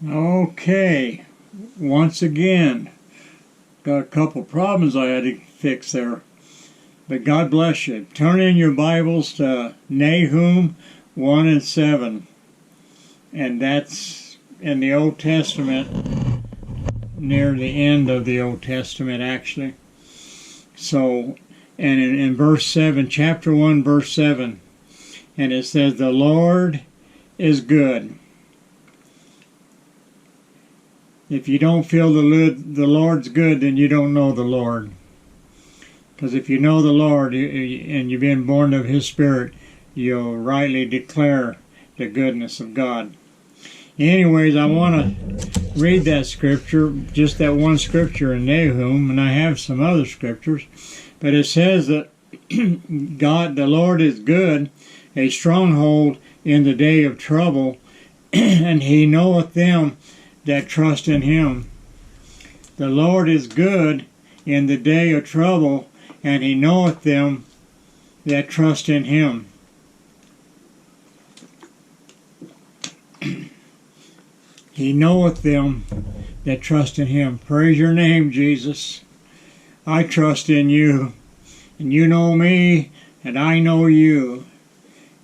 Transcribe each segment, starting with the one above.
Okay, once again, got a couple problems I had to fix there. But God bless you. Turn in your Bibles to Nahum 1 and 7. And that's in the Old Testament, near the end of the Old Testament, actually. So, and in verse 7, chapter 1, verse 7, and it says, "The Lord is good." If you don't feel the Lord's good, then you don't know the Lord. Because if you know the Lord and you've been born of His Spirit, you'll rightly declare the goodness of God. Anyways, I want to read that scripture, just that one scripture in Nahum, and I have some other scriptures. But it says that God, the Lord is good, a stronghold in the day of trouble, and He knoweth them that trust in Him. The Lord is good in the day of trouble, and He knoweth them that trust in Him. He knoweth them that trust in Him. Praise your name, Jesus. I trust in you, and you know me, and I know you.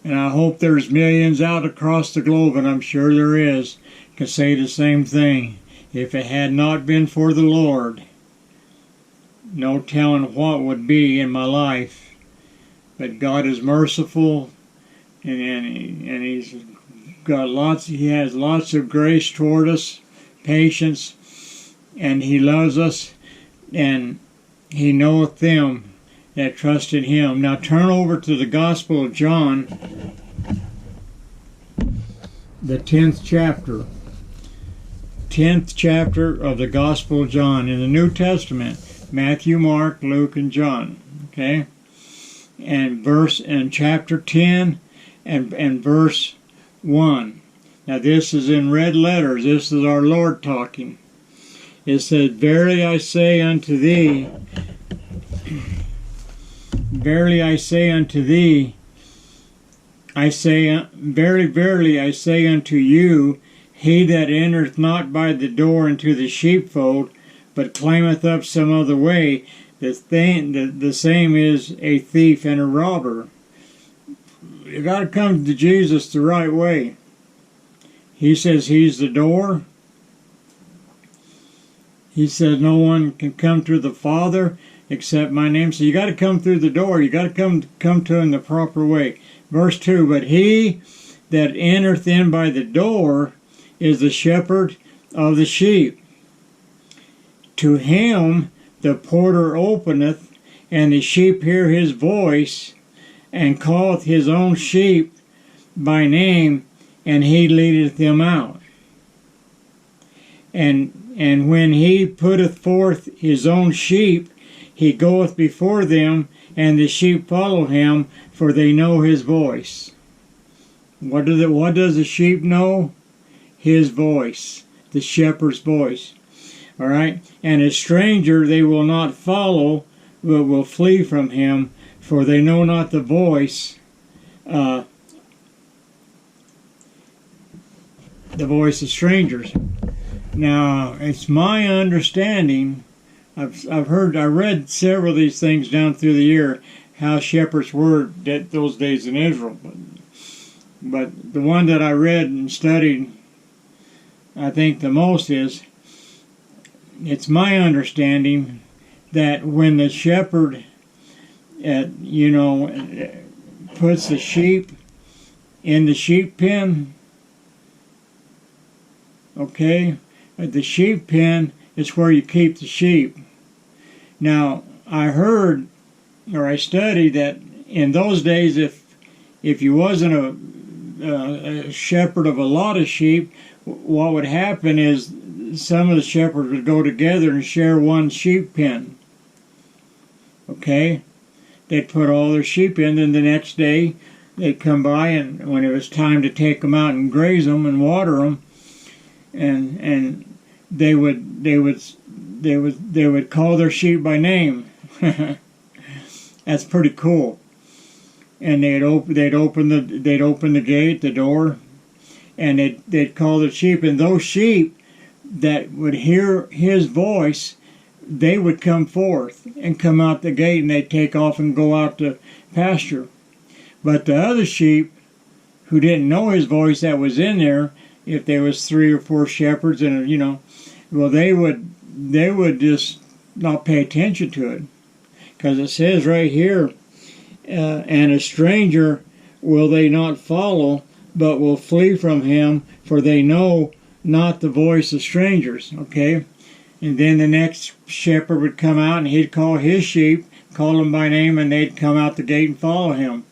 And I hope there's millions out across the globe, and I'm sure there is, can say the same thing. If it had not been for the Lord, no telling what would be in my life. But God is merciful, and He's got lots. He has lots of grace toward us, patience, and He loves us, and He knoweth them that trust in Him. Now turn over to the Gospel of John, the 10th chapter. 10th chapter of the Gospel of John in the New Testament. Matthew, Mark, Luke, and John. Okay? And chapter 10 and verse 1. Now this is in red letters. This is our Lord talking. It says, "Verily I say unto thee, verily I say unto thee, verily, verily I say unto you, he that entereth not by the door into the sheepfold, but climbeth up some other way, the same is a thief and a robber." You got to come to Jesus the right way. He says He's the door. He says no one can come to the Father except my name. So you got to come through the door. You got to come to Him the proper way. Verse 2, "But he that entereth in by the door is the shepherd of the sheep. To him the porter openeth, and the sheep hear his voice, and calleth his own sheep by name, and he leadeth them out. And when he putteth forth his own sheep, he goeth before them, and the sheep follow him, for they know his voice." What does the sheep know? His voice, the shepherd's voice. All right? "And a stranger they will not follow, but will flee from him, for they know not the voice, the voice of strangers." Now, it's my understanding, I read several of these things down through the year, how shepherds were those days in Israel. But the one that I read and studied, I think the most is, it's my understanding that when the shepherd, puts the sheep in the sheep pen, okay, the sheep pen is where you keep the sheep. Now, I heard, or I studied, that in those days, if you wasn't a shepherd of a lot of sheep, what would happen is some of the shepherds would go together and share one sheep pen. Okay? They'd put all their sheep in, and the next day they'd come by, and when it was time to take them out and graze them and water them, and they would call their sheep by name. That's pretty cool. And they'd open the gate, the door, and they'd call the sheep, and those sheep that would hear his voice, they would come forth and come out the gate, and they'd take off and go out to pasture. But the other sheep who didn't know his voice that was in there, if there was 3 or 4 shepherds, and well, they would just not pay attention to it, because it says right here, and a stranger will they not follow, but will flee from him, for they know not the voice of strangers. Okay, and then the next shepherd would come out, and he'd call his sheep, call them by name, and they'd come out the gate and follow him,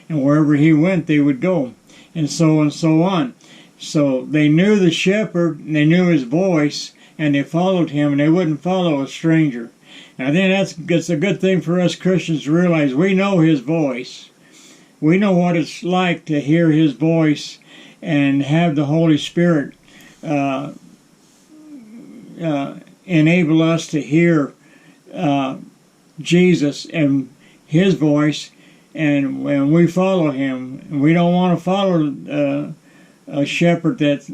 and wherever he went, they would go, and so on. So they knew the shepherd, and they knew his voice, and they followed him, and they wouldn't follow a stranger. And I think that's a good thing for us Christians to realize. We know his voice. We know what it's like to hear his voice and have the Holy Spirit enable us to hear Jesus and his voice, and when we follow him. And we don't want to follow a shepherd that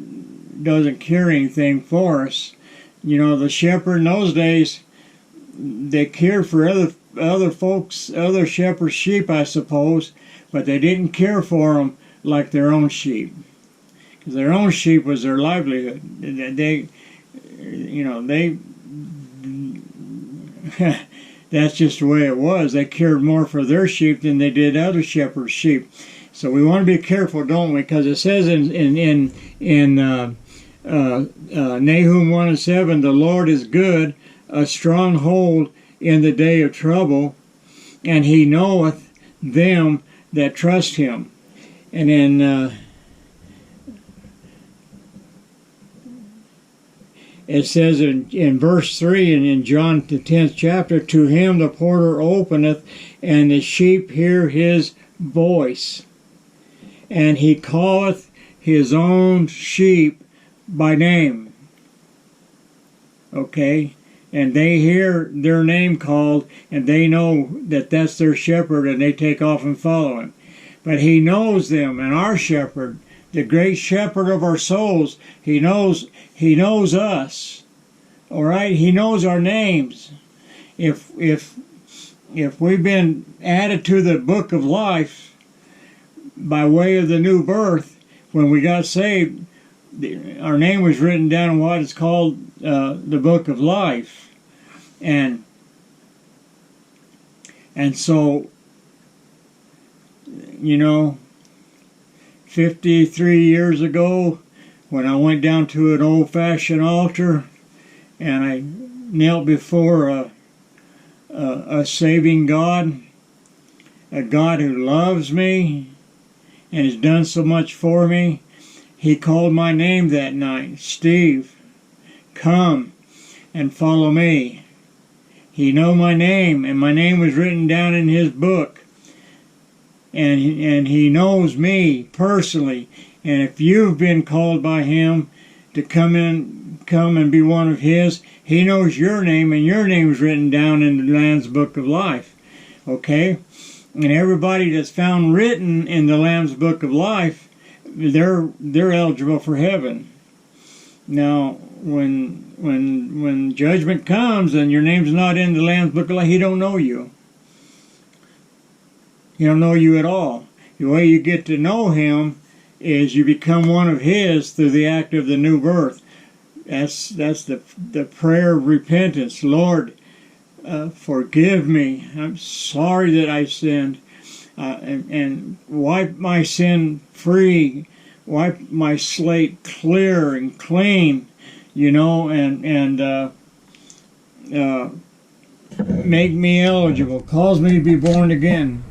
doesn't care anything for us. The shepherd in those days, they cared for other folks, other shepherds' sheep, I suppose, but they didn't care for them like their own sheep, because their own sheep was their livelihood. That's just the way it was. They cared more for their sheep than they did other shepherds' sheep. So we want to be careful, don't we? Because it says in Nahum 1:7, the Lord is good, a stronghold in the day of trouble, and he knoweth them that trust him. And in it says in verse 3 and in John the 10th chapter, to him the porter openeth, and the sheep hear his voice, and he calleth his own sheep by name. Okay? And they hear their name called, and they know that that's their shepherd, and they take off and follow him. But he knows them, and our shepherd, the great shepherd of our souls, he knows us. All right? He knows our names. If we've been added to the book of life by way of the new birth, when we got saved, our name was written down in what is called the book of life. And so, 53 years ago, when I went down to an old-fashioned altar and I knelt before a saving God, a God who loves me and has done so much for me, he called my name that night. Steve, come and follow me. He knew my name, and my name was written down in his book. And he knows me personally. And if you've been called by him to come and be one of his, he knows your name, and your name is written down in the Lamb's Book of Life. Okay? And everybody that's found written in the Lamb's Book of Life, they're eligible for heaven. Now, when judgment comes and your name's not in the Lamb's Book of Life, he don't know you. He don't know you at all. The way you get to know him is you become one of his through the act of the new birth. That's the prayer of repentance. Lord, forgive me. I'm sorry that I sinned. And wipe my sin free, wipe my slate clear and clean, and make me eligible, cause me to be born again.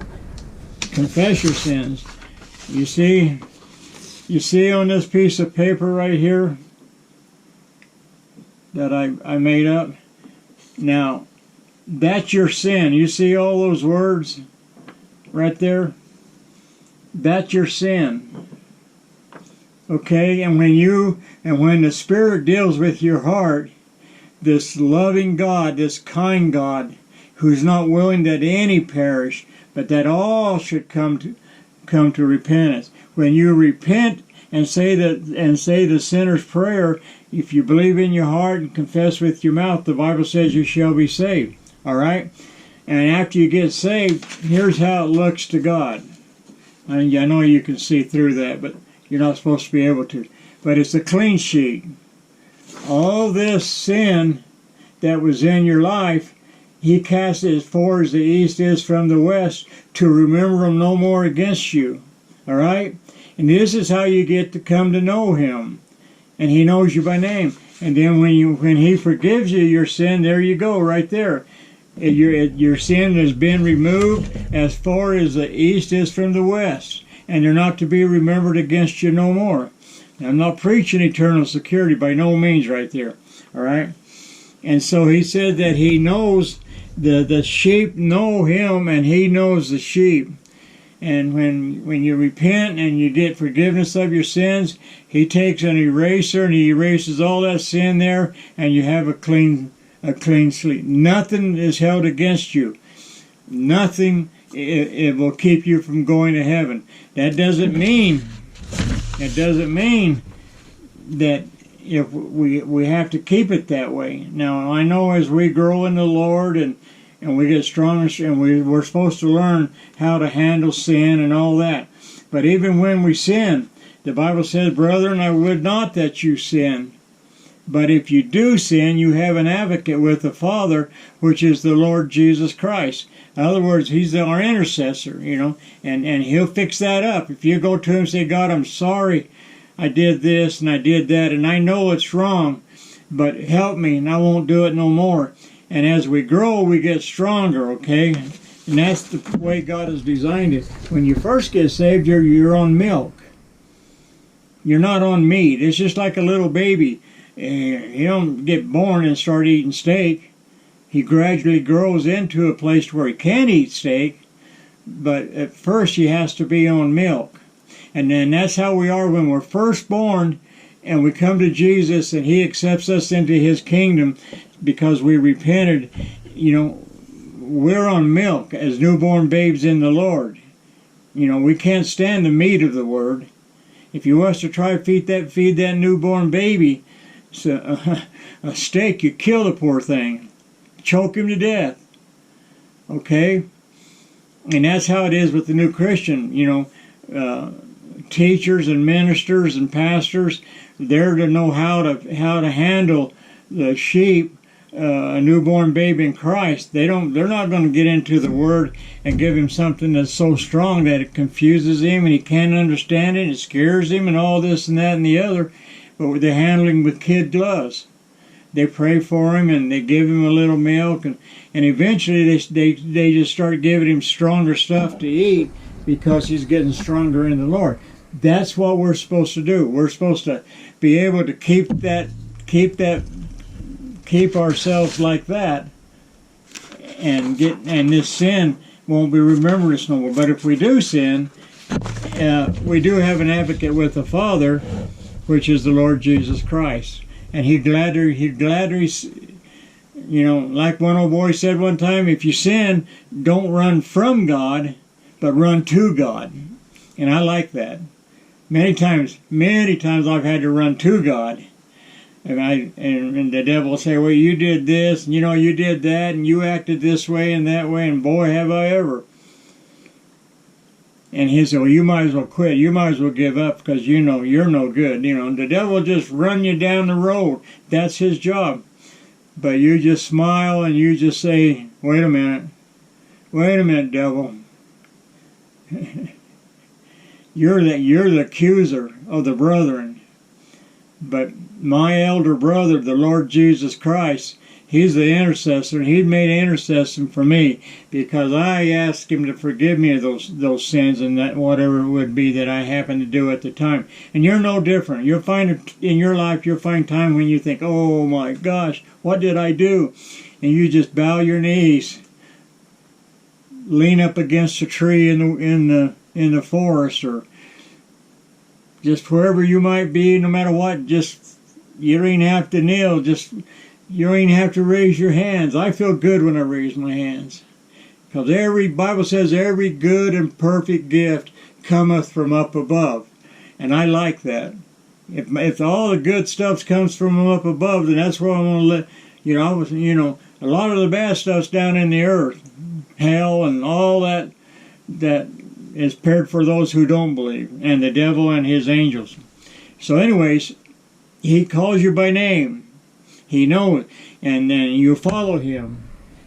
Confess your sins. You see on this piece of paper right here that I made up? Now, that's your sin. You see all those words right there? That's your sin. Okay? And when the Spirit deals with your heart, this loving God, this kind God, who's not willing that any perish, but that all should come to repentance. When you repent and say the sinner's prayer. If you believe in your heart and confess with your mouth, the Bible says you shall be saved. All right? And after you get saved, here's how it looks to God. I know you can see through that, but you're not supposed to be able to. But it's a clean sheet. All this sin that was in your life, He cast it as far as the east is from the west, to remember them no more against you. All right? And this is how you get to come to know Him. And He knows you by name. And then when He forgives you your sin, there you go, right there. Your sin has been removed as far as the east is from the west. And they're not to be remembered against you no more. Now, I'm not preaching eternal security by no means right there. All right? And so He said that He knows, the sheep know Him, and He knows the sheep. And when you repent and you get forgiveness of your sins, He takes an eraser and He erases all that sin there, and you have a clean sleep. Nothing is held against you. Nothing it will keep you from going to heaven. That doesn't mean that if we have to keep it that way. Now, I know as we grow in the Lord and we get stronger, and we're supposed to learn how to handle sin and all that. But even when we sin, the Bible says, "Brethren, I would not that you sin. But if you do sin, you have an advocate with the Father, which is the Lord Jesus Christ." In other words, He's our intercessor, and He'll fix that up. If you go to Him and say, "God, I'm sorry I did this and I did that, and I know it's wrong, but help me, and I won't do it no more." And as we grow, we get stronger, okay? And that's the way God has designed it. When you first get saved, you're on milk. You're not on meat. It's just like a little baby. He don't get born and start eating steak. He gradually grows into a place where he can eat steak, but at first he has to be on milk. And then that's how we are when we're first born, and we come to Jesus and He accepts us into His kingdom because we repented. We're on milk as newborn babes in the Lord. We can't stand the meat of the Word. If you was to try to feed that newborn baby a steak, you kill the poor thing, choke him to death. Okay, and that's how it is with the new Christian. Teachers and ministers and pastors, they're to know how to handle the sheep, a newborn baby in Christ. They're not going to get into the Word and give him something that's so strong that it confuses him and he can't understand it. It scares him and all this and that and the other. But they're handling with kid gloves. They pray for him and they give him a little milk, and eventually they just start giving him stronger stuff to eat because he's getting stronger in the Lord. That's what we're supposed to do. We're supposed to be able to keep ourselves like that, and this sin won't be remembered us no more. But if we do sin, we do have an advocate with the Father, which is the Lord Jesus Christ. And he'd gladly, like one old boy said one time, if you sin, don't run from God, but run to God. And I like that. Many times I've had to run to God. And the devil will say, well, you did this, and you did that, and you acted this way and that way, and boy, have I ever. And he said, well, you might as well quit. You might as well give up because you're no good. The devil will just run you down the road. That's his job. But you just smile and you just say, wait a minute, devil. You're the accuser of the brethren. But my elder brother, the Lord Jesus Christ, He's the intercessor, and He made intercession for me because I asked Him to forgive me of those sins and that whatever it would be that I happened to do at the time. And you're no different. You'll find in your life, you'll find time when you think, oh my gosh, what did I do? And you just bow your knees, lean up against a tree in the forest, or just wherever you might be, no matter what. Just you don't even have to kneel. You don't even have to raise your hands. I feel good when I raise my hands. Because Bible says every good and perfect gift cometh from up above. And I like that. If all the good stuff comes from up above, then that's where I want to live. A lot of the bad stuff's down in the earth, hell and all that is prepared for those who don't believe, and the devil and his angels. So, anyways, he calls you by name. He knows, and then you follow him.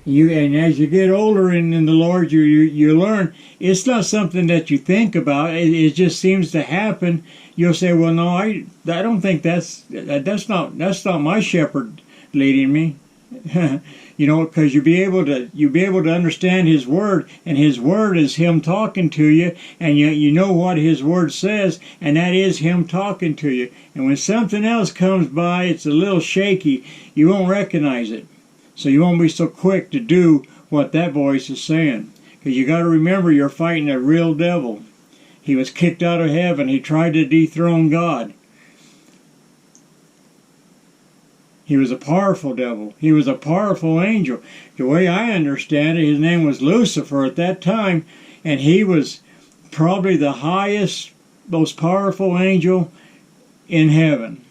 And as you get older in the Lord, you learn it's not something that you think about. It just seems to happen. You'll say, "Well, no, I don't think that's not my shepherd leading me." Because you'll be able to understand His Word, and His Word is Him talking to you, and you know what His Word says, and that is Him talking to you. And when something else comes by, it's a little shaky, you won't recognize it. So you won't be so quick to do what that voice is saying. Because you got to remember, you're fighting a real devil. He was kicked out of heaven. He tried to dethrone God. He was a powerful devil. He was a powerful angel. The way I understand it, his name was Lucifer at that time, and he was probably the highest, most powerful angel in heaven.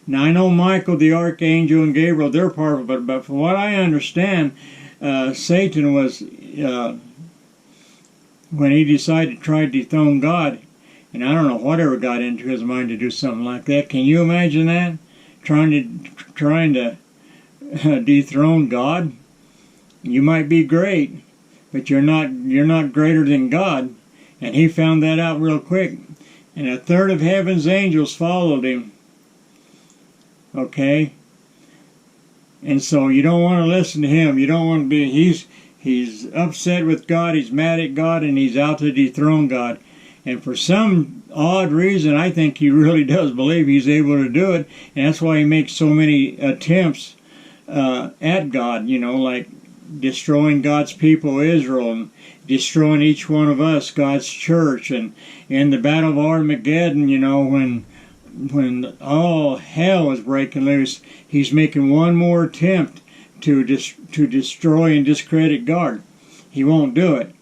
Now, I know Michael, the archangel, and Gabriel, they're powerful, but from what I understand, Satan was, when he decided to try to dethrone God, and I don't know whatever got into his mind to do something like that. Can you imagine that? Trying to dethrone God? You might be great, but you're not greater than God. And he found that out real quick. And a third of heaven's angels followed him. Okay? And so you don't want to listen to him. You don't want to be, he's upset with God, he's mad at God, and he's out to dethrone God. And for some odd reason, I think he really does believe he's able to do it. And that's why he makes so many attempts at God, like destroying God's people, Israel, and destroying each one of us, God's church. And in the Battle of Armageddon, when all hell is breaking loose, he's making one more attempt to destroy and discredit God. He won't do it.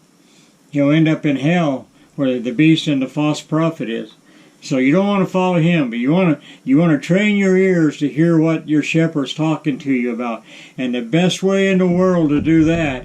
He'll end up in hell, where the beast and the false prophet is. So you don't want to follow him, but you want to train your ears to hear what your shepherd's talking to you about. And the best way in the world to do that